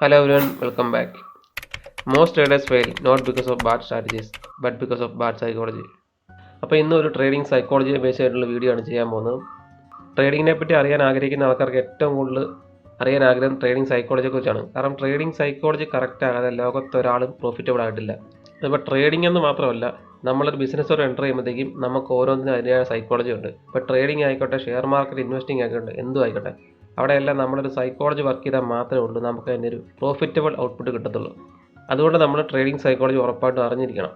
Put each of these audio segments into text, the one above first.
Hello everyone, welcome back. Most traders fail not because of bad strategies, but because of bad psychology. അപ്പോൾ ഇന്ന് ഒരു trading psychology base ആയിട്ടുള്ള video ആണ് ചെയ്യാൻ പോകുന്നത്. ട്രേഡിങ്ങിനെ പറ്റി അറിയാൻ ആഗ്രഹിക്കുന്ന ആൾക്കാർക്ക് ഏറ്റവും കൂടുതൽ അറിയാൻ ആഗ്രഹം ട്രേഡിംഗ് സൈക്കോളജിയെ കുറിച്ചാണ്. കാരണം ട്രേഡിംഗ് സൈക്കോളജി കറക്റ്റ് ആകാതെ ലോകത്ത് ഒരാളും പ്രോഫിറ്റബിൾ ആയിട്ടില്ല. ഇപ്പോൾ ട്രേഡിംഗ് എന്ന് മാത്രമല്ല, നമ്മളൊരു ബിസിനസ്സോട് എൻ്റർ ചെയ്യുമ്പോഴത്തേക്കും നമുക്ക് ഓരോന്നിനും അതിൻ്റെതായ സൈക്കോളജി ഉണ്ട്. ഇപ്പോൾ ട്രേഡിംഗ് ആയിക്കോട്ടെ, ഷെയർ മാർക്കറ്റ് ഇൻവെസ്റ്റിംഗ് ആയിക്കോട്ടെ, എന്തും ആയിക്കോട്ടെ, അവിടെയെല്ലാം നമ്മളൊരു സൈക്കോളജി വർക്ക് ചെയ്താൽ മാത്രമേ ഉള്ളൂ നമുക്ക് അതിൻ്റെ ഒരു പ്രോഫിറ്റബിൾ ഔട്ട്പുട്ട് കിട്ടത്തുള്ളൂ. അതുകൊണ്ട് നമ്മൾ ട്രേഡിംഗ് സൈക്കോളജി ഉറപ്പായിട്ടും അറിഞ്ഞിരിക്കണം.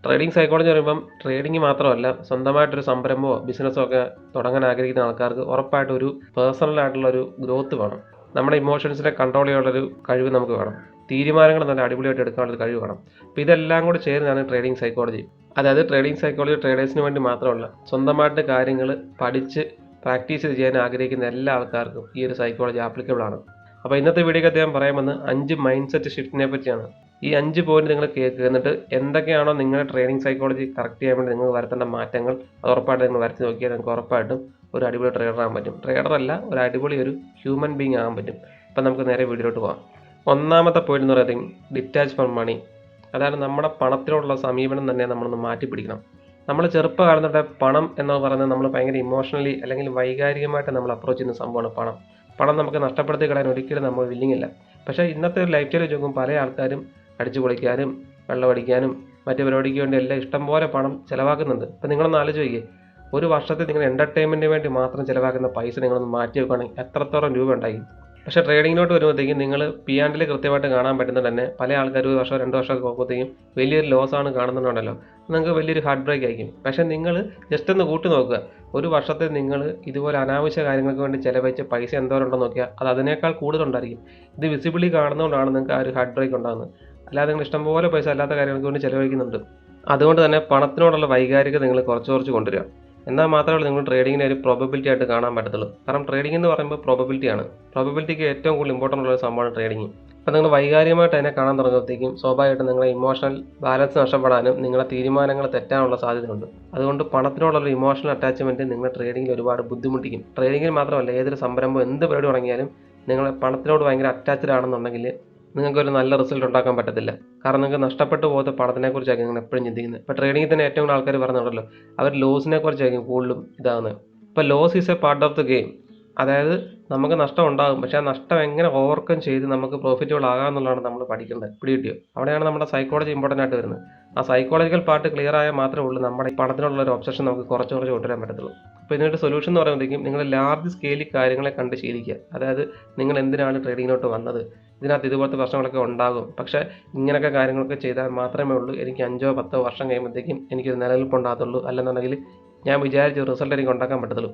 ട്രേഡിംഗ് സൈക്കോളജി പറയുമ്പം ട്രേഡിംഗ് മാത്രമല്ല, സ്വന്തമായിട്ടൊരു സംരംഭമോ ബിസിനസ്സോ ഒക്കെ തുടങ്ങാൻ ആഗ്രഹിക്കുന്ന ആൾക്കാർക്ക് ഉറപ്പായിട്ടും ഒരു പേഴ്സണൽ ആയിട്ടുള്ള ഒരു ഗ്രോത്ത് വേണം. നമ്മുടെ ഇമോഷൻസിനെ കൺട്രോൾ ചെയ്യാനുള്ളൊരു കഴിവ് നമുക്ക് വേണം. തീരുമാനങ്ങൾ നല്ല അടിപൊളിയായിട്ട് എടുക്കാനുള്ളൊരു കഴിവ് വേണം. അപ്പോൾ ഇതെല്ലാം കൂടി ചേരുന്നതാണ് ട്രേഡിംഗ് സൈക്കോളജി. അതായത് ട്രേഡിംഗ് സൈക്കോളജി ട്രേഡേഴ്സിന് വേണ്ടി മാത്രമല്ല, സ്വന്തമായിട്ട് കാര്യങ്ങൾ പഠിച്ച് പ്രാക്ടീസ് ചെയ്യാൻ ആഗ്രഹിക്കുന്ന എല്ലാ ആൾക്കാർക്കും ഈ ഒരു സൈക്കോളജി ആപ്ലിക്കബിൾ ആണ്. അപ്പോൾ ഇന്നത്തെ വീഡിയോയ്ക്ക് ഞാൻ പറയാൻ വന്ന് 5 മൈൻഡ് സെറ്റ് ഷിഫ്റ്റിനെ പറ്റിയാണ്. ഈ 5 പോയിന്റ് നിങ്ങൾ കേൾക്കുക, എന്നിട്ട് എന്തൊക്കെയാണോ നിങ്ങളുടെ ട്രേഡിംഗ് സൈക്കോളജി കറക്റ്റ് ചെയ്യാൻ വേണ്ടി നിങ്ങൾ വരുത്തേണ്ട മാറ്റങ്ങൾ അത് ഉറപ്പായിട്ട് നിങ്ങൾ വരുത്തി നോക്കിയാൽ നിങ്ങൾക്ക് ഉറപ്പായിട്ടും ഒരു അടിപൊളി ട്രേഡർ ആകാൻ പറ്റും. ട്രേഡറല്ല, ഒരു അടിപൊളി ഒരു ഹ്യൂമൻ ബീങ് ആകാൻ പറ്റും. അപ്പം നമുക്ക് നേരെ വീഡിയോയിലോട്ട് പോകാം. ഒന്നാമത്തെ പോയിന്റ് എന്ന് പറയുന്നത് ഡിറ്റാച്ച് ഫ്രം മണി. അതായത് നമ്മുടെ പണത്തിനോടുള്ള സമീപനം തന്നെ നമ്മളൊന്ന് മാറ്റി പിടിക്കണം. നമ്മൾ ചെറുപ്പകാലം തൊട്ട് പണം എന്ന് പറയുന്നത് നമ്മൾ ഭയങ്കര ഇമോഷണലി അല്ലെങ്കിൽ വൈകാരികമായിട്ട് നമ്മൾ അപ്രോച്ച് ചെയ്യുന്ന സംഭവമാണ് പണം നമുക്ക് നഷ്ടപ്പെടുത്തി കളയാൻ ഒരിക്കലും നമ്മൾ വില്ലിങ്ങില്ല. പക്ഷേ ഇന്നത്തെ ഒരു ലൈഫ് സ്റ്റൈൽ വെച്ച് നോക്കുമ്പോൾ പല ആൾക്കാരും അടിച്ചു പൊളിക്കാനും വെള്ളമടിക്കാനും മറ്റു പരിപാടിക്ക് വേണ്ടി എല്ലാം ഇഷ്ടംപോലെ പണം ചിലവാക്കുന്നുണ്ട്. അപ്പോൾ നിങ്ങളൊന്ന് ആലോചിച്ച് നോക്കിയേ, ഒരു വർഷത്തിൽ നിങ്ങൾ എൻ്റർടൈൻമെൻറ്റിന് വേണ്ടി മാത്രം ചിലവാക്കുന്ന പൈസ നിങ്ങളൊന്ന് മാറ്റി വെക്കുകയാണെങ്കിൽ എത്രത്തോളം രൂപ ഉണ്ടായി. പക്ഷേ ട്രേഡിങ്ങിലോട്ട് വരുമ്പോഴത്തേക്കും നിങ്ങൾ P&L കൃത്യമായിട്ട് കാണാൻ പറ്റുന്നത് തന്നെ പല ആൾക്കാർ 1 വർഷം 2 വർഷമൊക്കെ പോകുമ്പോഴത്തേക്കും വലിയൊരു ലോസാണ് കാണുന്നുണ്ടല്ലോ, നിങ്ങൾക്ക് വലിയൊരു ഹാർട്ട് ബ്രേക്ക് ആയിരിക്കും. പക്ഷേ നിങ്ങൾ ജസ്റ്റ് ഒന്ന് കൂട്ടി നോക്കുക, ഒരു വർഷത്തിൽ നിങ്ങൾ ഇതുപോലെ അനാവശ്യ കാര്യങ്ങൾക്ക് വേണ്ടി ചിലവഴിച്ച പൈസ എന്തോരം ഉണ്ടെന്ന് നോക്കിയാൽ അത് അതിനേക്കാൾ കൂടുതലുണ്ടായിരിക്കും. ഇത് വിസിബിളി കാണുന്നതുകൊണ്ടാണ് നിങ്ങൾക്ക് ആ ഒരു ഹാർട്ട് ബ്രേക്ക് ഉണ്ടാകുന്നത്. അല്ലാതെ നിങ്ങൾ ഇഷ്ടംപോലെ പൈസ അല്ലാത്ത കാര്യങ്ങൾക്ക് വേണ്ടി ചിലവഴിക്കുന്നുണ്ട്. അതുകൊണ്ട് തന്നെ പണത്തിനോടുള്ള വൈകാരികത നിങ്ങൾ കുറച്ച് കൊണ്ടുവരിക. എന്നാൽ മാത്രമേ നിങ്ങൾ ട്രേഡിങ്ങിനെ ഒരു പ്രോബബിലിറ്റി ആയിട്ട് കാണാൻ പറ്റത്തുള്ളൂ. കാരണം ട്രേഡിംഗ് എന്ന് പറയുമ്പോൾ പ്രോബബിലിറ്റിയാണ്. പ്രോബബിലിറ്റിക്ക് ഏറ്റവും കൂടുതൽ ഇമ്പോർട്ടൻ്റ് ഉള്ള ഒരു സംഭവമാണ് ട്രേഡിംഗ്. അപ്പോൾ നിങ്ങൾ വൈകാരികമായിട്ട് അതിനെ കാണാൻ തുടങ്ങുമ്പോഴത്തേക്കും സ്വാഭാവികമായിട്ടും നിങ്ങളുടെ ഇമോഷണൽ ബാലൻസ് നഷ്ടപ്പെടാനും നിങ്ങളുടെ തീരുമാനങ്ങൾ തെറ്റാനുള്ള സാധ്യതയുണ്ട്. അതുകൊണ്ട് പണത്തിനോടുള്ള ഇമോഷണൽ അറ്റാച്ച്മെൻറ്റ് നിങ്ങൾ ട്രേഡിങ്ങിൽ ഒരുപാട് ബുദ്ധിമുട്ടിക്കും. ട്രേഡിങ്ങിൽ മാത്രമല്ല, ഏതൊരു സംരംഭം എന്ത് പരിപാടി തുടങ്ങിയാലും നിങ്ങൾ പണത്തിനോട് ഭയങ്കര അറ്റാച്ച്ഡ് ആണെന്നുണ്ടെങ്കിൽ നിങ്ങൾക്കൊരു നല്ല റിസൾട്ട് ഉണ്ടാക്കാൻ പറ്റത്തില്ല. കാരണം നിങ്ങൾക്ക് നഷ്ടപ്പെട്ടു പോകുന്ന പണത്തിനെക്കുറിച്ചായിരിക്കും നിങ്ങൾ എപ്പോഴും ചിന്തിക്കുന്നത്. ഇപ്പോൾ ട്രേഡിങ്ങിൽ തന്നെ ഏറ്റവും കൂടുതൽ ആൾക്കാർ പറഞ്ഞിട്ടുണ്ടല്ലോ, അവർ ലോസിനെ കുറിച്ചായിരിക്കും കൂടുതലും ഇതാകുന്നത്. ഇപ്പോൾ loss is a part of the game. അതായത് നമുക്ക് നഷ്ടം ഉണ്ടാകും, പക്ഷേ ആ നഷ്ടം എങ്ങനെ ഓവർകം ചെയ്ത് നമുക്ക് പ്രോഫിറ്റബിൾ ആകാമെന്നുള്ളതാണ് നമ്മൾ പഠിക്കേണ്ടത്. പിടികിട്ടിയോ? അവിടെയാണ് നമ്മുടെ സൈക്കോളജി ഇമ്പോർട്ടൻ്റ് ആയിട്ട് വരുന്നത്. ആ സൈക്കോളജിക്കൽ പാർട്ട് ക്ലിയർ ആയാൽ മാത്രമേ ഉള്ളൂ നമ്മുടെ ഈ പണത്തിനുള്ള ഒരു ഒബ്സഷൻ നമുക്ക് കുറച്ച് കൊണ്ടുവരാൻ പറ്റത്തുള്ളൂ. അപ്പോൾ ഇതിനൊരു സൊല്യൂഷൻ എന്ന് പറയുമ്പോഴത്തേക്കും നിങ്ങൾ ലാർജ് സ്കെയിലിൽ കാര്യങ്ങളെ കണ്ട് ശീലിക്കുക. അതായത് നിങ്ങൾ എന്തിനാണ് ട്രേഡിങ്ങിലോട്ട് വന്നത്, ഇതിനകത്ത് ഇതുപോലത്തെ പ്രശ്നങ്ങളൊക്കെ ഉണ്ടാകും, പക്ഷേ ഇങ്ങനെയൊക്കെ കാര്യങ്ങളൊക്കെ ചെയ്താൽ മാത്രമേ ഉള്ളൂ എനിക്ക് 5 10 വർഷം കഴിയുമ്പോഴത്തേക്കും എനിക്കൊരു നിലനിൽപ്പുണ്ടാകത്തുള്ളൂ, അല്ലെന്നുണ്ടെങ്കിൽ ഞാൻ വിചാരിച്ച റിസൾട്ട് എനിക്ക് ഉണ്ടാക്കാൻ പറ്റത്തുള്ളൂ.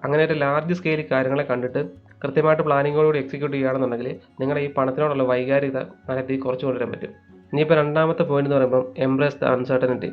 അങ്ങനെ ഒരു ലാർജ് സ്കെയിൽ കാര്യങ്ങളെ കണ്ടിട്ട് കൃത്യമായിട്ട് പ്ലാനിങ്ങോടുകൂടി എക്സിക്യൂട്ട് ചെയ്യുകയാണെന്നുണ്ടെങ്കിൽ നിങ്ങളുടെ ഈ പണത്തിനോടുള്ള വൈകാരികത നിലത്തിൽ കുറച്ച് കൊണ്ടുവരാൻ പറ്റും. ഇനിയിപ്പോൾ രണ്ടാമത്തെ പോയിന്റ് എന്ന് പറയുമ്പോൾ എംബ്രേസ് ദ അൺസർട്ടനിറ്റി.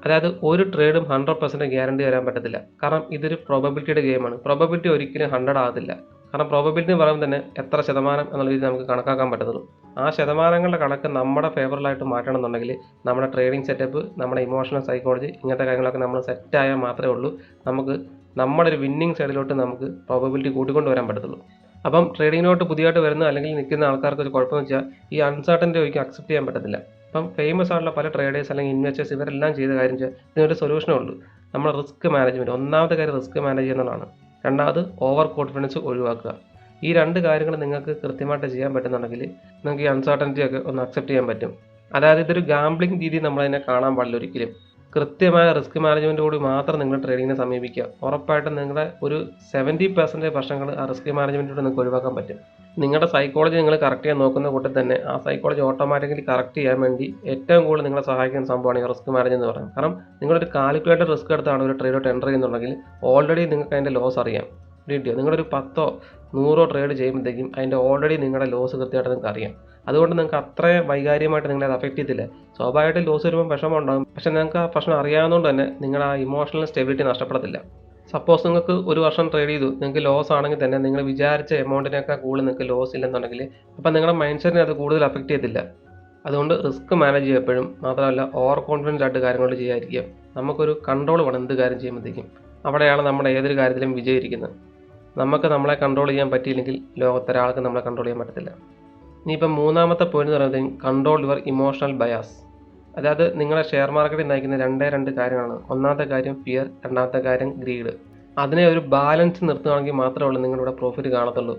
അതായത് ഒരു ട്രേഡും 100% ഗ്യാരണ്ടി തരാൻ പറ്റത്തില്ല. കാരണം ഇതൊരു പ്രോബബിലിറ്റിയുടെ ഗെയിമാണ്. പ്രോബബിലിറ്റി ഒരിക്കലും 100 ആകത്തില്ല. കാരണം പ്രോബബിലിറ്റി എന്ന് പറയുമ്പോൾ തന്നെ എത്ര ശതമാനം എന്നുള്ള രീതിയിൽ നമുക്ക് കണക്കാക്കാൻ പറ്റത്തുള്ളൂ. ആ ശതമാനങ്ങളുടെ കണക്ക് നമ്മുടെ ഫേവറിലായിട്ട് മാറ്റണം എന്നുണ്ടെങ്കിൽ നമ്മുടെ ട്രേഡിംഗ് സെറ്റപ്പ്, നമ്മുടെ ഇമോഷണൽ സൈക്കോളജി, ഇങ്ങനത്തെ കാര്യങ്ങളൊക്കെ നമ്മൾ സെറ്റായാൽ മാത്രമേ ഉള്ളൂ നമുക്ക് നമ്മുടെ ഒരു വിന്നിങ് സൈഡിലോട്ട് നമുക്ക് പ്രോബബിലിറ്റി കൂട്ടിക്കൊണ്ട് വരാൻ പറ്റത്തുള്ളൂ. അപ്പം ട്രേഡിങ്ങിലോട്ട് പുതിയതായിട്ട് വരുന്ന അല്ലെങ്കിൽ നിൽക്കുന്ന ആൾക്കാർക്ക് ഒരു കുഴപ്പമെന്ന് വെച്ചാൽ ഈ അൺസർട്ടനിറ്റി ഒരിക്കലും അക്സെപ്റ്റ് ചെയ്യാൻ പറ്റത്തില്ല. അപ്പം ഫേമസ് ആയിട്ടുള്ള പല ട്രേഡേഴ്സ് അല്ലെങ്കിൽ ഇൻവെസ്റ്റേഴ്സ് ഇവരെല്ലാം ചെയ്ത കാര്യം വെച്ചാൽ ഇതിനൊരു സൊല്യൂഷനേ ഉള്ളൂ. നമ്മൾ റിസ്ക് മാനേജ്മെൻറ്റ്, ഒന്നാമത്തെ കാര്യം റിസ്ക് മാനേജ് ചെയ്യുന്നതാണ്. രണ്ടാമത് ഓവർ കോൺഫിഡൻസ് ഒഴിവാക്കുക. ഈ 2 കാര്യങ്ങൾ നിങ്ങൾക്ക് കൃത്യമായിട്ട് ചെയ്യാൻ പറ്റുന്നുണ്ടെങ്കിൽ നിങ്ങൾക്ക് ഈ അൺസർട്ടനിറ്റി ഒക്കെ ഒന്ന് അക്സെപ്റ്റ് ചെയ്യാൻ പറ്റും. അതായത് ഇതൊരു ഗാംബ്ലിംഗ് രീതി നമ്മളതിനെ കാണാൻ പാടില്ല ഒരിക്കലും. കൃത്യമായ റിസ്ക് മാനേജ്മെൻറ്റോട് മാത്രം നിങ്ങൾ ട്രേഡിങ്ങിനെ സമീപിക്കുക. ഉറപ്പായിട്ടും നിങ്ങളുടെ ഒരു 70% പ്രശ്നങ്ങൾ ആ റിസ്ക് മാനേജ്മെൻറ്റിലൂടെ നിങ്ങൾക്ക് ഒഴിവാക്കാൻ പറ്റും. നിങ്ങളുടെ സൈക്കോളജി നിങ്ങൾ കറക്റ്റ് ചെയ്യാൻ നോക്കുന്ന കൂട്ടത്തിൽ തന്നെ ആ സൈക്കോളജി ഓട്ടോമാറ്റിക്കലി കറക്റ്റ് ചെയ്യാൻ വേണ്ടി ഏറ്റവും കൂടുതൽ നിങ്ങളെ സഹായിക്കുന്ന സംഭവമാണ് ഈ റിസ്ക് മാനേജ് എന്ന് പറയുന്നത്. കാരണം നിങ്ങളൊരു കാൽക്കുലേറ്റഡ് റിസ്ക് എടുത്താണ് ഒരു ട്രേഡിലോട്ട് എൻ്റർ ചെയ്യുന്നുണ്ടെങ്കിൽ ഓൾറെഡി നിങ്ങൾക്ക് അതിൻ്റെ ലോസ് അറിയാം. കിട്ടിയോ? നിങ്ങളൊരു 10 100 ട്രേഡ് ചെയ്യുമ്പോഴത്തേക്കും അതിൻ്റെ ഓൾറെഡി നിങ്ങളുടെ ലോസ് കൃത്യമായിട്ട് നിങ്ങൾക്ക് അറിയാം. അതുകൊണ്ട് നിങ്ങൾക്ക് അത്രയും വൈകാരികമായിട്ട് നിങ്ങളെ അത് അഫക്റ്റ് ചെയ്തില്ല. സ്വാഭാവികമായിട്ടും ലോസ് വരുമ്പോൾ വിഷമം ഉണ്ടാകും, പക്ഷേ നിങ്ങൾക്ക് ആ പ്രശ്നം അറിയാവുന്നതുകൊണ്ട് തന്നെ നിങ്ങളുടെ ആ ഇമോഷണൽ സ്റ്റെബിലിറ്റി നഷ്ടപ്പെടത്തില്ല. സപ്പോസ് നിങ്ങൾക്ക് ഒരു വർഷം ട്രേഡ് ചെയ്തു, നിങ്ങൾക്ക് ലോസ് ആണെങ്കിൽ തന്നെ നിങ്ങൾ വിചാരിച്ച എമൗണ്ടിനേക്കാൾ കൂടുതൽ നിങ്ങൾക്ക് ലോസ് ഇല്ലെന്നുണ്ടെങ്കിൽ അപ്പം നിങ്ങളുടെ മൈൻഡ് സെറ്റിനെ അത് കൂടുതൽ അഫക്റ്റ് ചെയ്യത്തില്ല. അതുകൊണ്ട് റിസ്ക് മാനേജ് ചെയ്യുക എപ്പോഴും. മാത്രമല്ല ഓവർ കോൺഫിഡൻസ് ആയിട്ട് കാര്യങ്ങൾ ചെയ്യാതിരിക്കുക. നമുക്കൊരു കൺട്രോൾ വേണം എന്ത് കാര്യം ചെയ്യുമ്പോഴത്തേക്കും. അവിടെയാണ് നമ്മുടെ ഏതൊരു കാര്യത്തിലും വിജയിക്കുന്നത്. നമുക്ക് നമ്മളെ കൺട്രോൾ ചെയ്യാൻ പറ്റിയില്ലെങ്കിൽ ലോകത്തൊരാൾക്ക് നമ്മളെ കൺട്രോൾ ചെയ്യാൻ പറ്റത്തില്ല. ഇനിയിപ്പം മൂന്നാമത്തെ പോയിന്റ് എന്ന് പറയുന്നത് കൺട്രോൾ യുവർ ഇമോഷണൽ ബയാസ്. അതായത് നിങ്ങളെ ഷെയർ മാർക്കറ്റിൽ നയിക്കുന്ന രണ്ട് കാര്യങ്ങളാണ്. ഒന്നാമത്തെ കാര്യം ഫിയർ, രണ്ടാമത്തെ കാര്യം ഗ്രീഡ്. അതിനെ ഒരു ബാലൻസ് നിർത്തുകയാണെങ്കിൽ മാത്രമേ ഉള്ളൂ നിങ്ങളിവിടെ പ്രോഫിറ്റ് കാണത്തുള്ളൂ.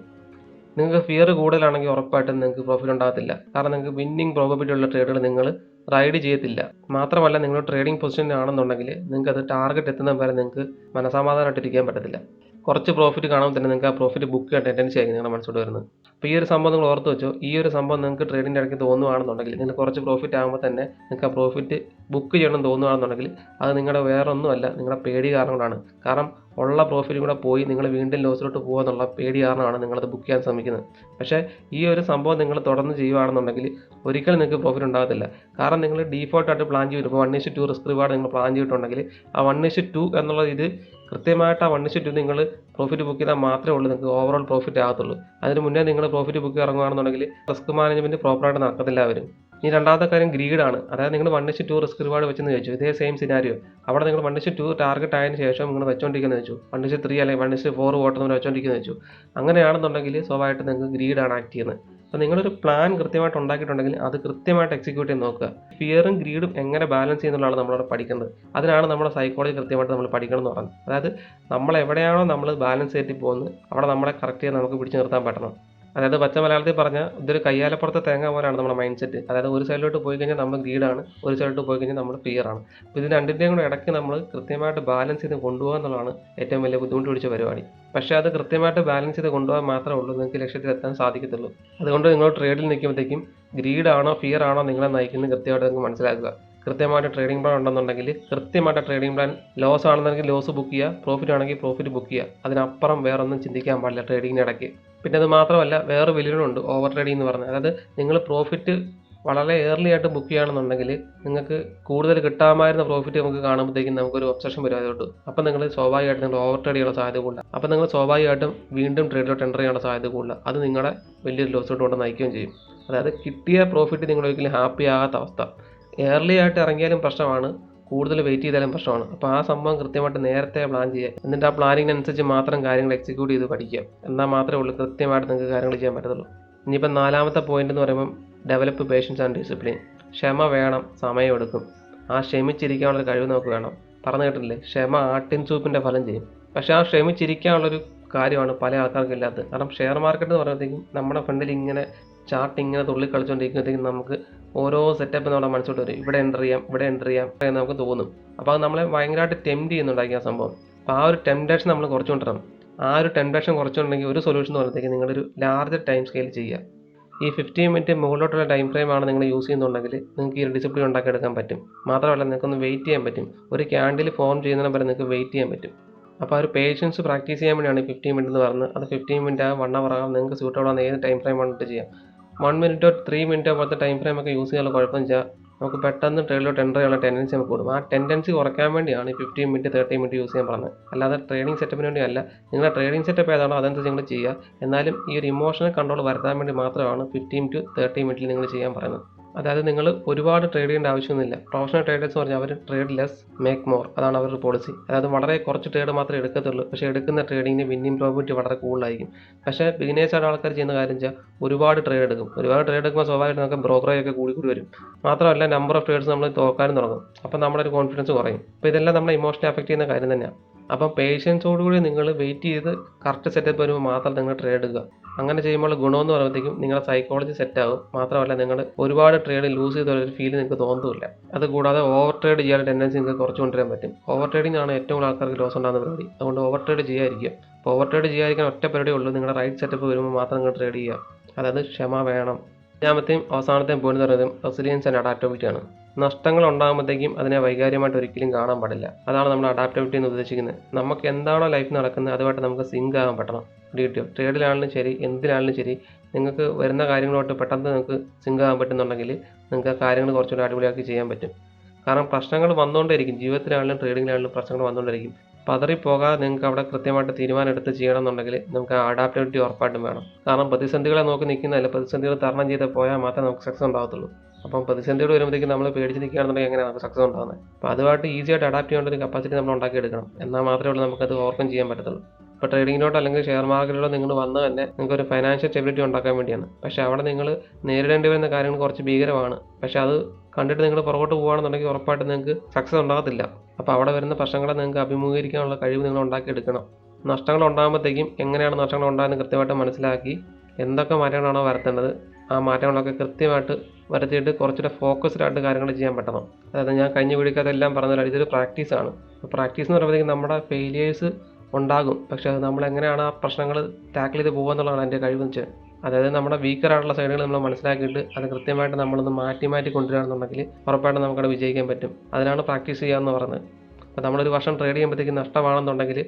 നിങ്ങൾക്ക് ഫിയർ കൂടുതലാണെങ്കിൽ ഉറപ്പായിട്ടും നിങ്ങൾക്ക് പ്രോഫിറ്റ് ഉണ്ടാകത്തില്ല. കാരണം നിങ്ങൾക്ക് വിന്നിങ് പ്രോബബിലിറ്റി ഉള്ള ട്രേഡുകൾ നിങ്ങൾ റൈഡ് ചെയ്യത്തില്ല. മാത്രമല്ല നിങ്ങൾ ട്രേഡിംഗ് പൊസിഷനിലാണെന്നുണ്ടെങ്കിൽ നിങ്ങൾക്ക് അത് ടാർഗറ്റ് എത്തുന്ന വരെ നിങ്ങൾക്ക് മനസമാധാനമായിട്ടിരിക്കാൻ പറ്റത്തില്ല. കുറച്ച് പ്രോഫിറ്റ് കാണുമ്പോൾ തന്നെ നിങ്ങൾക്ക് ആ പ്രോഫിറ്റ് ബുക്ക് ചെയ്യാൻ ടെൻഡൻസി ആയിരിക്കും നിങ്ങളുടെ മനസ്സിലോട്ട് വരുന്നത്. അപ്പോൾ ഈ ഒരു സംഭവം നിങ്ങൾ ഓർത്ത് വെച്ചോ. ഈ ഒരു സംഭവം നിങ്ങൾക്ക് ട്രേഡിൻ്റെ ഇടയ്ക്ക് തോന്നുകയാണെന്നുണ്ടെങ്കിൽ, നിങ്ങൾ കുറച്ച് പ്രോഫിറ്റ് ആകുമ്പോൾ തന്നെ നിങ്ങൾക്ക് ആ പ്രോഫിറ്റ് ബുക്ക് ചെയ്യണം തോന്നുകയാണെന്നുണ്ടെങ്കിൽ അത് നിങ്ങളുടെ വേറെ ഒന്നുമല്ല, നിങ്ങളുടെ പേടി കാരണം കൊണ്ടാണ്. കാരണം ഉള്ള പ്രോഫിറ്റും കൂടെ പോയി നിങ്ങൾ വീണ്ടും ലോസിലോട്ട് പോകുമെന്നുള്ള പേടി കാരണമാണ് നിങ്ങളത് ബുക്ക് ചെയ്യാൻ ശ്രമിക്കുന്നത്. പക്ഷേ ഈ ഒരു സംഭവം നിങ്ങൾ തുടർന്ന് ചെയ്യുകയാണെന്നുണ്ടെങ്കിൽ ഒരിക്കലും നിങ്ങൾക്ക് പ്രോഫിറ്റ് ഉണ്ടാകത്തില്ല. കാരണം നിങ്ങൾ ഡീഫോൾട്ടായിട്ട് പ്ലാൻ ചെയ്തിട്ട് ഇപ്പോൾ 1:2 റിസ്ക് റിവാർഡ് നിങ്ങൾ പ്ലാൻ ചെയ്തിട്ടുണ്ടെങ്കിൽ ആ 1:2 എന്നുള്ള ഇത് കൃത്യമായിട്ട് ആ 1:2 നിങ്ങൾ പ്രോഫിറ്റ് ബുക്ക് ചെയ്താൽ മാത്രമേ ഉള്ളൂ നിങ്ങൾക്ക് ഓവറോൾ പ്രോഫിറ്റ് ആകത്തുള്ളൂ. അതിന് മുന്നേ നിങ്ങൾ പ്രോഫിറ്റ് ബുക്ക് ഇറങ്ങുകയാണെന്നുണ്ടെങ്കിൽ റിസ്ക് മാനേജ്മെൻറ്റ് പ്രോപ്പറായിട്ട് നടക്കത്തില്ല വരും. ഇനി രണ്ടാമത്തെ കാര്യം ഗ്രീഡാണ്. അതായത് നിങ്ങൾ 1:2 റിസ്ക് റിവാർഡ് വെച്ചെന്ന് ചോദിച്ചു, ഇതേ സെയിം സിനാരിയോ അവിടെ നിങ്ങൾ 1:2 ടാർഗറ്റ് ആയതിനു ശേഷം നിങ്ങൾ വെച്ചോണ്ടിരിക്കുന്നത് വെച്ചു 1:3 അല്ലെങ്കിൽ 1:4 ഓട്ടം വെച്ചോണ്ടിരിക്കുന്നത് വെച്ചു. അങ്ങനെയാണെന്നുണ്ടെങ്കിൽ സ്വാഭാവികമായിട്ട് നിങ്ങൾക്ക് ഗ്രീഡാണ് ആക്ട് ചെയ്യുന്നത്. അപ്പോൾ നിങ്ങളൊരു പ്ലാൻ കൃത്യമായിട്ട് ഉണ്ടാക്കിയിട്ടുണ്ടെങ്കിൽ അത് കൃത്യമായിട്ട് എക്സിക്യൂട്ട് ചെയ്ത് നോക്കുക. ഫിയറും ഗ്രീഡും എങ്ങനെ ബാലൻസ് ചെയ്യുന്നതാണ് നമ്മളവിടെ പഠിക്കേണ്ടത്. അതിനാണ് നമ്മുടെ സൈക്കോളജി കൃത്യമായിട്ട് നമ്മൾ പഠിക്കണം എന്ന് പറയുന്നത്. അതായത് നമ്മൾ എവിടെയാണോ നമ്മൾ ബാലൻസ് ചെയ്തിട്ട് പോകുന്നത് അവിടെ നമ്മളെ കറക്റ്റ് ചെയ്ത് നമുക്ക് പിടിച്ചു നിർത്താൻ പറ്റണം. അതായത് പച്ച മലയാളത്തിൽ പറഞ്ഞാൽ ഇതൊരു കയ്യാലപ്പുറത്തെ തേങ്ങ പോലെയാണ് നമ്മുടെ മൈൻഡ് സെറ്റ്. അതായത് ഒരു സൈഡിലോട്ട് പോയി കഴിഞ്ഞാൽ നമ്മൾ ഗ്രീഡാണ്, ഒരു സൈഡിലോട്ട് പോയി കഴിഞ്ഞാൽ നമ്മൾ ഫിയറാണ്. അപ്പോൾ ഇത് രണ്ടിൻ്റെയും കൂടെ ഇടയ്ക്ക് നമ്മൾ കൃത്യമായിട്ട് ബാലൻസ് ചെയ്ത് കൊണ്ടുപോകുക എന്നുള്ളതാണ് ഏറ്റവും വലിയ ബുദ്ധിമുട്ട് പിടിച്ച പരിപാടി. പക്ഷേ അത് കൃത്യമായിട്ട് ബാലൻസ് ചെയ്ത് കൊണ്ടുപോകാൻ മാത്രമേ ഉള്ളൂ നിങ്ങൾക്ക് ലക്ഷ്യത്തിലെത്താൻ സാധിക്കത്തുള്ളൂ. അതുകൊണ്ട് നിങ്ങൾ ട്രേഡിൽ നിൽക്കുമ്പോഴത്തേക്കും ഗ്രീഡാണോ ഫിയർ ആണോ നിങ്ങളെ നയിക്കുന്നത് കൃത്യമായിട്ട് നിങ്ങൾക്ക് മനസ്സിലാക്കുക. കൃത്യമായിട്ട് ട്രേഡിംഗ് പ്ലാൻ ഉണ്ടെന്നുണ്ടെങ്കിൽ കൃത്യമായിട്ട് ട്രേഡിംഗ് പ്ലാൻ ലോസ് ആണെന്നുണ്ടെങ്കിൽ ലോസ് ബുക്ക് ചെയ്യുക, പ്രോഫിറ്റ് ആണെങ്കിൽ പ്രോഫിറ്റ് ബുക്ക് ചെയ്യുക. അതിനപ്പുറം വേറെ ഒന്നും ചിന്തിക്കാൻ പാടില്ല ട്രേഡിങ്ങിന് ഇടയ്ക്ക്. പിന്നെ അത് മാത്രമല്ല വേറെ വലിയൊരുണ്ട് ഓവർ ട്രേഡിംഗ് എന്ന് പറഞ്ഞാൽ. അതായത് നിങ്ങൾ പ്രോഫിറ്റ് വളരെ ഏർലി ആയിട്ട് ബുക്ക് ചെയ്യുകയാണെന്നുണ്ടെങ്കിൽ നിങ്ങൾക്ക് കൂടുതൽ കിട്ടാമായിരുന്ന പ്രോഫിറ്റ് നമുക്ക് കാണുമ്പോഴത്തേക്കും നമുക്കൊരു ഒബ്സഷൻ വരും അതോട്ട്. അപ്പം നിങ്ങൾ സ്വാഭാവികമായിട്ട് നിങ്ങൾ ഓവർ ട്രേഡ് ചെയ്യാനുള്ള സാധ്യത കൂടുതൽ. അപ്പം നിങ്ങൾ സ്വാഭാവികമായിട്ടും വീണ്ടും ട്രേഡിലോട്ട് എൻ്റർ ചെയ്യാനുള്ള സാധ്യത കൂടുതൽ. അത് നിങ്ങളെ വലിയൊരു ലോസിലോട്ട് കൊണ്ട് നയിക്കുകയും ചെയ്യും. അതായത് കിട്ടിയ പ്രോഫിറ്റ് നിങ്ങൾ ഒരിക്കലും ഹാപ്പി ആകാത്ത അവസ്ഥ. ഏർലി ആയിട്ട് ഇറങ്ങിയാലും പ്രശ്നമാണ്, കൂടുതൽ വെയിറ്റ് ചെയ്താലും പ്രശ്നമാണ്. അപ്പോൾ ആ സംഭവം കൃത്യമായിട്ട് നേരത്തെ പ്ലാൻ ചെയ്യുക. എന്നിട്ട് ആ പ്ലാനിങ്ങിനനുസരിച്ച് മാത്രം കാര്യങ്ങൾ എക്സിക്യൂട്ട് ചെയ്ത് പഠിക്കുക. എന്നാൽ മാത്രമേ ഉള്ളൂ കൃത്യമായിട്ട് നിങ്ങൾക്ക് കാര്യങ്ങൾ ചെയ്യാൻ പറ്റത്തുള്ളൂ. ഇനിയിപ്പോൾ നാലാമത്തെ പോയിന്റ് എന്ന് പറയുമ്പം ഡെവലപ്പ് പേഷ്യൻസ് ആൻഡ് ഡിസിപ്ലിൻ. ക്ഷമ വേണം, സമയമെടുക്കും. ആ ക്ഷമിച്ചിരിക്കാനുള്ളൊരു കഴിവ് നമുക്ക് വേണം. പറഞ്ഞു കേട്ടില്ലേ, ക്ഷമ ആട്ടിൻ സൂപ്പിൻ്റെ ഫലം ചെയ്യും. പക്ഷേ ആ ക്ഷമിച്ചിരിക്കാനുള്ളൊരു കാര്യമാണ് പല ആൾക്കാർക്കും ഇല്ലാത്തത്. കാരണം ഷെയർ മാർക്കറ്റ് എന്ന് പറയുമ്പോഴത്തേക്കും നമ്മുടെ ഫ്രണ്ടിൽ ഇങ്ങനെ ചാർട്ട് ഇങ്ങനെ തുള്ളി കളിച്ചുകൊണ്ടിരിക്കുമ്പോഴത്തേക്കും നമുക്ക് ഓരോ സെറ്റപ്പ് നമ്മുടെ മനസ്സിലോട്ട് വരും. ഇവിടെ എൻ്റർ ചെയ്യാം എന്ന് നമുക്ക് തോന്നും. അപ്പോൾ അത് നമ്മളെ ഭയങ്കരമായിട്ട് ടെംപ്റ്റ് ചെയ്യുന്നുണ്ടായിരിക്കും ആ സംഭവം. അപ്പോൾ ആ ഒരു ടെംപ്റ്റേഷൻ നമ്മൾ കുറച്ചുകൊണ്ടിരണം. ആ ഒരു ടെംപ്റ്റേഷൻ കുറച്ചുകൊണ്ടെങ്കിൽ ഒരു സൊല്യൂഷൻ എന്ന് പറയുമ്പോഴത്തേക്കും നിങ്ങളൊരു ലാർജർ ടൈം സ്കെയിൽ ചെയ്യുക. ഈ 15 മിനിറ്റ് മുകളിലോട്ടുള്ള ടൈം ഫ്രെയിമാണ് നിങ്ങൾ യൂസ് ചെയ്യുന്നുണ്ടെങ്കിൽ നിങ്ങൾക്ക് ഈ ഡിസിപ്ലിൻ ഉണ്ടാക്കിയെടുക്കാൻ പറ്റും. മാത്രമല്ല നിങ്ങൾക്കൊന്ന് വെയിറ്റ് ചെയ്യാൻ പറ്റും. ഒരു ക്യാൻഡിൽ ഫോം ചെയ്യുന്നതിന് വരെ നിങ്ങൾക്ക് വെയിറ്റ് ചെയ്യാൻ പറ്റും. അപ്പോൾ ആ ഒരു പേഷ്യൻസ് പ്രാക്ടീസ് ചെയ്യാൻ വേണ്ടിയാണ് 15 മിനിറ്റ് എന്ന് പറഞ്ഞത്. അത് 15 മിനിറ്റ് ആകും, 1 അവർ ആകും, നിങ്ങൾക്ക് സൂട്ടബിൾ ആകുന്ന ഏത് ടൈം ഫ്രെയിം വന്നിട്ട് ചെയ്യാം. 1 മിനിറ്റോ 3 മിനിറ്റോ പോലത്തെ ടൈം ഫ്രെയിം ഒക്കെ യൂസ് ചെയ്യാനുള്ള കുഴപ്പം വെച്ചാൽ നമുക്ക് പെട്ടെന്ന് ട്രേഡിലോട്ട് എൻ്റർ ചെയ്യാനുള്ള ടെൻഡൻസി നമുക്ക് കൂടും. ആ ടെൻഡൻസി കുറയ്ക്കാൻ വേണ്ടിയാണ് ഈ 15 മിനിറ്റ് 30 മിനിറ്റ് യൂസ് ചെയ്യാൻ പറഞ്ഞത്. അല്ലാതെ ട്രേഡിംഗ് സെറ്റപ്പിന് വേണ്ടിയല്ല. നിങ്ങളുടെ ട്രേഡിംഗ് സെറ്റപ്പ് ഏതാണോ അതനുസരിച്ച് നിങ്ങൾ ചെയ്യുക. എന്നാലും ഈ ഒരു ഇമോഷണൽ കൺട്രോൾ വരുത്താൻ വേണ്ടി മാത്രമാണ് 15 to 30 മിനിറ്റിൽ നിങ്ങൾ ചെയ്യാൻ പറയുന്നത്. അതായത് നിങ്ങൾ ഒരുപാട് ട്രേഡ് ചെയ്യേണ്ട ആവശ്യമൊന്നുമില്ല. പ്രൊഫഷണൽ ട്രേഡേഴ്സ് പറഞ്ഞാൽ അവർ ട്രേഡ് ലെസ് മേക്ക് മോർ, അതാണ് അവരുടെ പോളിസി. അതായത് വളരെ കുറച്ച് ട്രേഡ് മാത്രമേ എടുക്കത്തുള്ളൂ. പക്ഷേ എടുക്കുന്ന ട്രേഡിങ്ങിന് വിന്നിംഗ് പ്രോബിലിറ്റി വളരെ കൂടുതലായിരിക്കും. പക്ഷേ ബിഗിനേഴ്സായിട്ട് ആൾക്കാർ ചെയ്യുന്ന കാര്യം വെച്ചാൽ ഒരുപാട് ട്രേഡ് എടുക്കും. ഒരുപാട് ട്രേഡ് എടുക്കുമ്പോൾ സ്വാഭാവികമായിട്ട് നമുക്ക് ബ്രോക്കറേജൊക്കെ കൂടി വരും. മാത്രമല്ല നമ്പർ ഓഫ് ട്രേഡ്സ് നമ്മൾ തോക്കാനും തുടങ്ങും. അപ്പോൾ നമ്മുടെ ഒരു കോൺഫിഡൻസ് കുറയും. അപ്പോൾ ഇതെല്ലാം നമ്മളെ ഇമോഷണലി അഫക്റ്റ് ചെയ്യുന്ന കാര്യം തന്നെയാണ്. അപ്പം പേഷ്യൻസോടുകൂടി നിങ്ങൾ വെയിറ്റ് ചെയ്ത് കറക്റ്റ് സെറ്റപ്പ് വരുമ്പോൾ മാത്രം നിങ്ങൾ ട്രേഡ് എടുക്കുക. അങ്ങനെ ചെയ്യുമ്പോൾ ഗുണമെന്ന് പറയുമ്പോഴത്തേക്കും നിങ്ങളുടെ സൈക്കോളജി സെറ്റാകും. മാത്രമല്ല നിങ്ങൾ ഒരുപാട് ട്രേഡ് ലൂസ് ചെയ്ത ഒരു ഫീൽ നിങ്ങൾക്ക് തോന്നുന്നില്ല. അതുകൂടാതെ ഓവർ ട്രേഡ് ചെയ്യാൻ ടെൻഡൻസി നിങ്ങൾക്ക് കുറച്ച് കൊണ്ടുവരാൻ പറ്റും. ഓവർ ട്രേഡിംഗ് ആണ് ഏറ്റവും കൂടുതൽ ആൾക്കാർക്ക് ലോസ് ഉണ്ടാകുന്ന പരിപാടി. അതുകൊണ്ട് ഓവർ ട്രേഡ് ചെയ്യാതിരിക്കുക. അപ്പോൾ ഓവർ ട്രേഡ് ചെയ്യാതിരിക്കാൻ ഒറ്റ പരിപാടിയേ ഉള്ളൂ, നിങ്ങളുടെ റൈറ്റ് സെറ്റപ്പ് വരുമ്പോൾ മാത്രം നിങ്ങൾ ട്രേഡ് ചെയ്യുക. അതായത് ക്ഷമ വേണം. അഞ്ചാമത്തെയും അവസാനത്തെയും പോയിന്റ് എന്ന് പറയുന്നത് റെസിലിയൻസ് ആൻഡ് അഡാപ്റ്റബിലിറ്റി ആണ്. നഷ്ടങ്ങൾ ഉണ്ടാകുമ്പോഴത്തേക്കും അതിനെ വൈകാര്യമായിട്ട് ഒരിക്കലും കാണാൻ പാടില്ല. അതാണ് നമ്മൾ അഡാപ്റ്റബിലിറ്റി എന്ന് ഉദ്ദേശിക്കുന്നത്. നമുക്ക് എന്താണോ ലൈഫ് നടക്കുന്നത് അതുമായിട്ട് നമുക്ക് സിങ്ക് ആകാൻ പറ്റണം. കിട്ടിയോ? ട്രേഡിലാണെങ്കിലും ശരി, എന്തിലാണെങ്കിലും ശരി, നിങ്ങൾക്ക് വരുന്ന കാര്യങ്ങളോട്ട് പെട്ടെന്ന് നിങ്ങൾക്ക് സിങ്ക് ആകാൻ പറ്റുന്നുണ്ടെങ്കിൽ നിങ്ങൾക്ക് ആ കാര്യങ്ങൾ കുറച്ചുകൂടി അടിപൊളിയാക്കി ചെയ്യാൻ പറ്റും. കാരണം പ്രശ്നങ്ങൾ വന്നുകൊണ്ടേയിരിക്കും. ജീവിതത്തിലാണെങ്കിലും ട്രേഡിങ്ങിലാണെങ്കിലും പ്രശ്നങ്ങൾ വന്നുകൊണ്ടിരിക്കും. പതറിപ്പോകാതെ നിങ്ങൾക്ക് അവിടെ കൃത്യമായിട്ട് തീരുമാനം എടുത്ത് ചെയ്യണമെന്നുണ്ടെങ്കിൽ നമുക്ക് അഡാപ്റ്റബിലിറ്റി ഉറപ്പായിട്ടും വേണം. കാരണം പ്രതിസന്ധികളെ നോക്കി നിൽക്കുന്നതല്ല, പ്രതിസന്ധികൾ തരണം ചെയ്ത് പോയാൽ മാത്രമേ നമുക്ക് സക്സസ് ഉണ്ടാകത്തുള്ളൂ. അപ്പം പ്രതിസന്ധികൾ വരുമ്പോഴത്തേക്കും നമ്മൾ പേടിച്ച് നിൽക്കുകയാണെന്നുണ്ടെങ്കിൽ എങ്ങനെ നമുക്ക് സക്സസ് ഉണ്ടാകുന്നത്? അപ്പോൾ അതുമായിട്ട് ഈസിയായിട്ട് അഡാപ്റ്റ് ചെയ്യേണ്ട ഒരു കപ്പാസിറ്റി നമ്മൾ ഉണ്ടാക്കിയെടുക്കണം. എന്നാൽ മാത്രമേ ഉള്ളൂ നമുക്കത് ഓവർകം ചെയ്യാൻ പറ്റത്തുള്ളൂ. ഇപ്പോൾ ട്രേഡിങ്ങിലോട്ട് അല്ലെങ്കിൽ ഷെയർ മാർക്കറ്റിലോട്ട് നിങ്ങൾ വന്ന് തന്നെ നിങ്ങൾക്ക് ഒരു ഫൈനാൻഷ്യൽ സ്റ്റെബിലിറ്റി ഉണ്ടാക്കാൻ വേണ്ടിയാണ്. പക്ഷേ അവിടെ നിങ്ങൾ നേരിടേണ്ടി വരുന്ന കാര്യങ്ങൾ കുറച്ച് ഭീകരമാണ്. പക്ഷേ അത് കണ്ടിട്ട് നിങ്ങൾ പുറകോട്ട് പോകുകയാണെന്നുണ്ടെങ്കിൽ ഉറപ്പായിട്ടും നിങ്ങൾക്ക് സക്സസ് ഉണ്ടാകത്തില്ല. അപ്പോൾ അവിടെ വരുന്ന പ്രശ്നങ്ങളെ നിങ്ങൾക്ക് അഭിമുഖീകരിക്കാനുള്ള കഴിവ് നിങ്ങൾ ഉണ്ടാക്കിയെടുക്കണം. നഷ്ടങ്ങൾ ഉണ്ടാകുമ്പോഴത്തേക്കും എങ്ങനെയാണ് നഷ്ടങ്ങൾ ഉണ്ടാകുന്നത് കൃത്യമായിട്ട് മനസ്സിലാക്കി എന്തൊക്കെ മാറ്റങ്ങളാണോ വരുത്തേണ്ടത് ആ മാറ്റങ്ങളൊക്കെ കൃത്യമായിട്ട് വരുത്തിയിട്ട് കുറച്ചുകൂടെ ഫോക്കസ്ഡ് ആയിട്ട് കാര്യങ്ങൾ ചെയ്യാൻ പറ്റണം. അതായത് ഞാൻ കഴിഞ്ഞ വീഡിയോക്കകത്തെല്ലാം പറഞ്ഞാൽ ഇതൊരു പ്രാക്ടീസാണ്. പ്രാക്ടീസ് എന്ന് പറയുമ്പോഴത്തേക്കും നമ്മുടെ ഫെയിലിയേഴ്സ് ഉണ്ടാകും. പക്ഷേ അത് നമ്മൾ എങ്ങനെയാണ് ആ പ്രശ്നങ്ങൾ ടാക്കിൾ ചെയ്ത് പോകുക എന്നുള്ളതാണ് എൻ്റെ കഴിവെന്ന് വെച്ചാൽ. അതായത് നമ്മുടെ വീക്കറായിട്ടുള്ള സൈഡുകൾ നമ്മൾ മനസ്സിലാക്കിയിട്ട് അത് കൃത്യമായിട്ട് നമ്മളൊന്ന് മാറ്റി കൊണ്ടുവരികയാണെന്നുണ്ടെങ്കിൽ ഉറപ്പായിട്ടും നമുക്കവിടെ വിജയിക്കാൻ പറ്റും. അതിനാണ് പ്രാക്ടീസ് ചെയ്യാമെന്ന് പറയുന്നത്. അപ്പോൾ നമ്മളൊരു വർഷം ട്രേഡ് ചെയ്യുമ്പോഴത്തേക്ക് നഷ്ടമാണെന്നുണ്ടെങ്കിൽ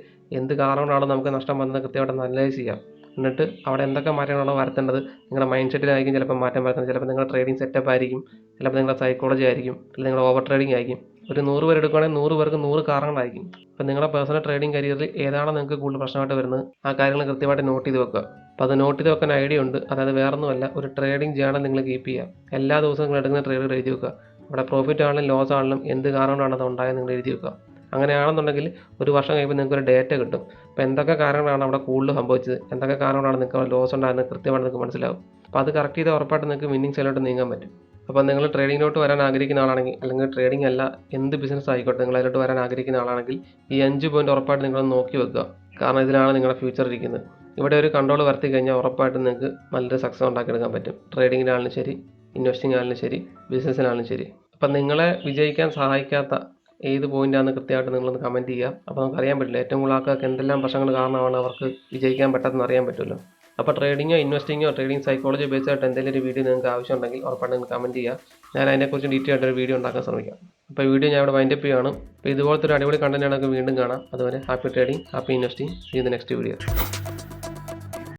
എന്ത് കാരണമാണ് നമുക്ക് നഷ്ടം വന്നത് കൃത്യമായിട്ട് അനലൈസ് ചെയ്യാം. എന്നിട്ട് അവിടെ എന്തൊക്കെ മാറ്റങ്ങളാണോ വരുത്തേണ്ടത്, നിങ്ങളുടെ മൈൻഡ് സെറ്റിലായിരിക്കും ചിലപ്പോൾ മാറ്റം വരുത്തുന്നത്. ചിലപ്പോൾ നിങ്ങളുടെ ട്രേഡിംഗ് സെറ്റപ്പ് ആയിരിക്കും, ചിലപ്പോൾ നിങ്ങളുടെ സൈക്കോളജി ആയിരിക്കും, അല്ലെങ്കിൽ നിങ്ങളുടെ ഓവർ ട്രേഡിംഗ് ആയിരിക്കും. ഒരു 100 പേർ എടുക്കുകയാണെങ്കിൽ 100 പേർക്ക് 100 കാരണങ്ങളായിരിക്കും. അപ്പോൾ നിങ്ങളുടെ പേഴ്സണൽ ട്രേഡിംഗ് കരിയറിൽ ഏതാണോ നിങ്ങൾക്ക് കൂടുതൽ പ്രശ്നമായിട്ട് വരുന്നത് ആ കാര്യങ്ങൾ കൃത്യമായിട്ട് നോട്ട് ചെയ്ത് വെക്കുക. അപ്പോൾ അത് നോട്ട് ചെയ്ത് വെക്കാൻ ഐഡിയ ഉണ്ട്. അതായത് വേറൊന്നുമല്ല, ഒരു ട്രേഡിംഗ് ജേണൽ നിങ്ങൾ കീപ്പ് ചെയ്യുക. എല്ലാ ദിവസവും നിങ്ങൾ എടുക്കുന്ന ട്രേഡുകൾ എഴുതി വെക്കുക. അവിടെ പ്രോഫിറ്റ് ആണെങ്കിലും ലോസ് ആണെങ്കിലും എന്ത് കാരണമാണ് അത് ഉണ്ടായത് നിങ്ങൾ എഴുതി വെക്കുക. അങ്ങനെയാണെന്നുണ്ടെങ്കിൽ ഒരു വർഷം കഴിയുമ്പോൾ നിങ്ങൾക്ക് ഒരു ഡേറ്റ കിട്ടും. അപ്പോൾ എന്തൊക്കെ കാരണങ്ങളാണ് അവിടെ കൂടുതൽ സംഭവിച്ചത്, എന്തൊക്കെ കാരണങ്ങളാണ് നിങ്ങൾക്ക് ലോസ് ഉണ്ടാകുന്നത് കൃത്യമായിട്ട് നിങ്ങൾക്ക് മനസ്സിലാവും. അപ്പോൾ അത് കറക്റ്റ് ചെയ്താൽ ഉറപ്പായിട്ട് നിങ്ങൾക്ക് വിന്നിംഗ് സൈഡിലോട്ട് നീങ്ങാൻ പറ്റും. അപ്പോൾ നിങ്ങൾ ട്രേഡിങ്ങിലോട്ട് വരാൻ ആഗ്രഹിക്കുന്ന ആളാണെങ്കിൽ, അല്ലെങ്കിൽ ട്രേഡിംഗ് അല്ല എന്ത് ബിസിനസ് ആയിക്കോട്ടെ നിങ്ങൾ അതിലോട്ട് വരാൻ ആഗ്രഹിക്കുന്ന ആളാണെങ്കിൽ ഈ 5 പോയിന്റ് ഉറപ്പായിട്ട് നിങ്ങളൊന്ന് നോക്കി വെക്കുക. കാരണം ഇതിലാണ് നിങ്ങളുടെ ഫ്യൂച്ചർ ഇരിക്കുന്നത്. ഇവിടെ ഒരു കൺട്രോൾ വരുത്തി കഴിഞ്ഞാൽ ഉറപ്പായിട്ടും നിങ്ങൾക്ക് നല്ലൊരു സക്സസ് ഉണ്ടാക്കിയെടുക്കാൻ പറ്റും. ട്രേഡിങ്ങിനാണെങ്കിലും ശരി, ഇൻവെസ്റ്റിംഗ് ആണെങ്കിലും ശരി, ബിസിനസ്സിനാണെങ്കിലും ശരി. അപ്പം നിങ്ങളെ വിജയിക്കാൻ സഹായിക്കാത്ത ഏത് പോയിന്റാണെന്ന് കൃത്യമായിട്ട് നിങ്ങളൊന്ന് കമൻറ്റ് ചെയ്യുക. അപ്പോൾ നമുക്ക് അറിയാൻ പറ്റില്ല ഏറ്റവും കൂടുതൽ ആൾക്കാർക്ക് എന്തെല്ലാം പ്രശ്നങ്ങൾ കാരണമാണ് അവർക്ക് വിജയിക്കാൻ പറ്റാത്തതെന്ന് അറിയാൻ പറ്റുമല്ലോ. അപ്പോൾ ട്രേഡിങ്ങോ ഇൻവെസ്റ്റിങ്ങോ ട്രേഡിംഗ് സൈക്കോളജി ബേസ്ഡ് ആയിട്ട് എന്തെങ്കിലും ഒരു വീഡിയോ നിങ്ങൾക്ക് ആവശ്യമുണ്ടെങ്കിൽ ഉറപ്പായിട്ട് നിങ്ങൾ കമൻറ്റ് ചെയ്യുക. ഞാൻ അതിനെക്കുറിച്ച് ഡീറ്റെയിൽ ആയിട്ടൊരു വീഡിയോ ഉണ്ടാക്കാൻ ശ്രമിക്കാം. അപ്പോൾ വീഡിയോ ഞാൻ ഇവിടെ വൈൻഡപ്പ് ചെയ്യുകയാണ്. അപ്പോൾ ഇതുപോലത്തെ ഒരു അടിപൊളി കണ്ടന്റ് നമുക്ക് വീണ്ടും കാണാം. അതുവരെ happy trading, happy investing. See you in the next video.